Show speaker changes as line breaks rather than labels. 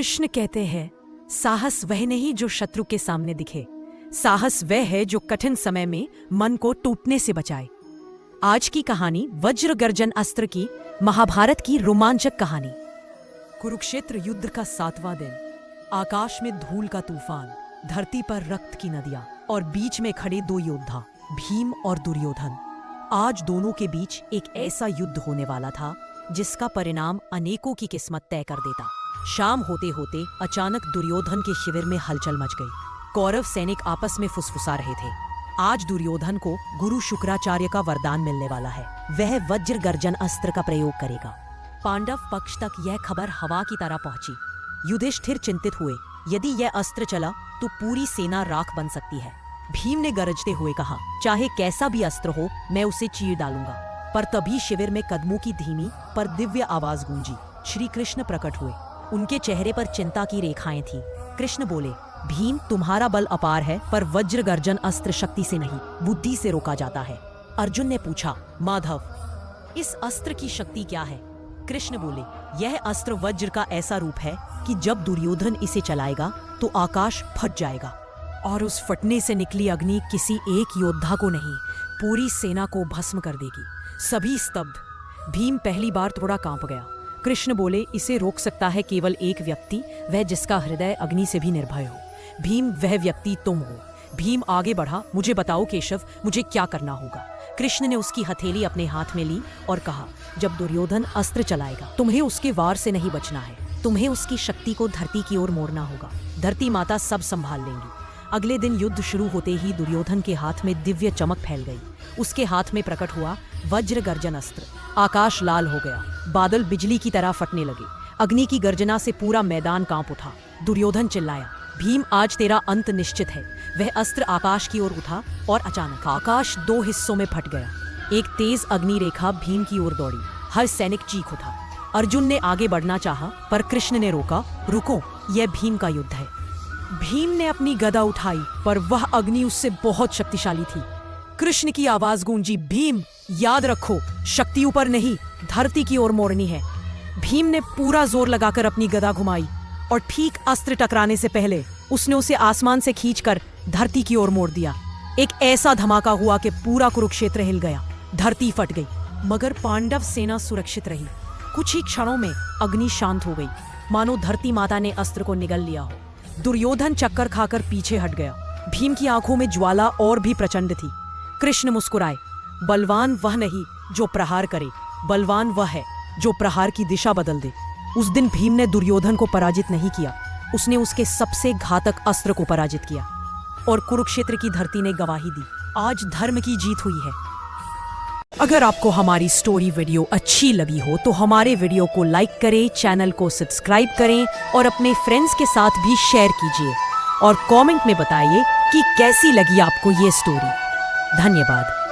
कृष्ण कहते हैं, साहस वह नहीं जो शत्रु के सामने दिखे, साहस वह है जो कठिन समय में मन को टूटने से बचाए। आज की कहानी वज्र गर्जन अस्त्र की, महाभारत की रोमांचक कहानी। कुरुक्षेत्र युद्ध का 7वां दिन। आकाश में धूल का तूफान, धरती पर रक्त की नदियां और बीच में खड़े दो योद्धा, भीम और दुर्योधन। आज दोनों के बीच एक ऐसा युद्ध होने वाला था जिसका परिणाम अनेकों की किस्मत तय कर देता। शाम होते होते अचानक दुर्योधन के शिविर में हलचल मच गई। कौरव सैनिक आपस में फुसफुसा रहे थे। आज दुर्योधन को गुरु शुक्राचार्य का वरदान मिलने वाला है। वह वज्र गर्जन अस्त्र का प्रयोग करेगा। पांडव पक्ष तक यह खबर हवा की तरह पहुंची। युधिष्ठिर चिंतित हुए, यदि यह अस्त्र चला तो पूरी सेना राख बन सकती है। भीम ने गरजते हुए कहा, चाहे कैसा भी अस्त्र हो, मैं उसे चीर डालूंगा। पर तभी शिविर में कदमों की धीमी पर दिव्य आवाज गूंजी। श्री कृष्ण प्रकट हुए। उनके चेहरे पर चिंता की रेखाएं थी। कृष्ण बोले, भीम, तुम्हारा बल अपार है, पर वज्र गर्जन अस्त्र शक्ति से नहीं, बुद्धि से रोका जाता है। अर्जुन ने पूछा, माधव, इस अस्त्र की शक्ति क्या है? कृष्ण बोले, यह अस्त्र वज्र का ऐसा रूप है कि जब दुर्योधन इसे चलाएगा तो आकाश फट जाएगा और उस फटने से निकली अग्नि किसी एक योद्धा को नहीं, पूरी सेना को भस्म कर देगी। सभी स्तब्ध। भीम पहली बार थोड़ा कांप गया। कृष्ण बोले, इसे रोक सकता है केवल एक व्यक्ति, वह जिसका हृदय अग्नि से भी निर्भय हो। भीम, वह व्यक्ति तुम हो। भीम आगे बढ़ा, मुझे बताओ केशव, मुझे क्या करना होगा? कृष्ण ने उसकी हथेली अपने हाथ में ली और कहा, जब दुर्योधन अस्त्र चलाएगा तुम्हें उसके वार से नहीं बचना है, तुम्हें उसकी शक्ति को धरती की ओर मोड़ना होगा। धरती माता सब संभाल लेंगी। अगले दिन युद्ध शुरू होते ही दुर्योधन के हाथ में दिव्य चमक फैल गई। उसके हाथ में प्रकट हुआ वज्र गर्जन अस्त्र। आकाश लाल हो गया, बादल बिजली की तरह फटने लगे। अग्नि की गर्जना से पूरा मैदान कांप उठा। दुर्योधन चिल्लाया, भीम, आज तेरा अंत निश्चित है। वह अस्त्र आकाश की ओर उठा और अचानक आकाश 2 हिस्सों में फट गया। एक तेज अग्नि रेखा भीम की ओर दौड़ी। हर सैनिक चीख उठा। अर्जुन ने आगे बढ़ना चाहा, पर कृष्ण ने रोका, रुको, यह भीम का युद्ध है। भीम ने अपनी गदा उठाई, पर वह अग्नि उससे बहुत शक्तिशाली थी। कृष्ण की आवाज गूंजी, भीम, याद रखो, शक्ति ऊपर नहीं, धरती की ओर मोड़नी है। भीम ने पूरा जोर लगाकर अपनी गदा घुमाई और ठीक अस्त्र टकराने से पहले उसने उसे आसमान से खींचकर धरती की ओर मोड़ दिया। एक ऐसा धमाका हुआ कि पूरा कुरुक्षेत्र हिल गया। धरती फट गई, मगर पांडव सेना सुरक्षित रही। कुछ ही क्षणों में अग्नि शांत हो गई, मानो धरती माता ने अस्त्र को निगल लिया हो। दुर्योधन चक्कर खाकर पीछे हट गया। भीम की आंखों में ज्वाला और भी प्रचंड थी। कृष्ण मुस्कुराए, बलवान वह नहीं जो प्रहार करे, बलवान वह है जो प्रहार की दिशा बदल दे। उस दिन भीम ने दुर्योधन को पराजित नहीं किया, उसने उसके सबसे घातक अस्त्र को पराजित किया और कुरुक्षेत्र की धरती ने गवाही दी, आज धर्म की जीत हुई है। अगर आपको हमारी स्टोरी वीडियो अच्छी लगी हो तो हमारे वीडियो को लाइक करें, चैनल को सब्सक्राइब करें और अपने फ्रेंड्स के साथ भी शेयर कीजिए और कमेंट में बताइए कि कैसी लगी आपको ये स्टोरी। धन्यवाद।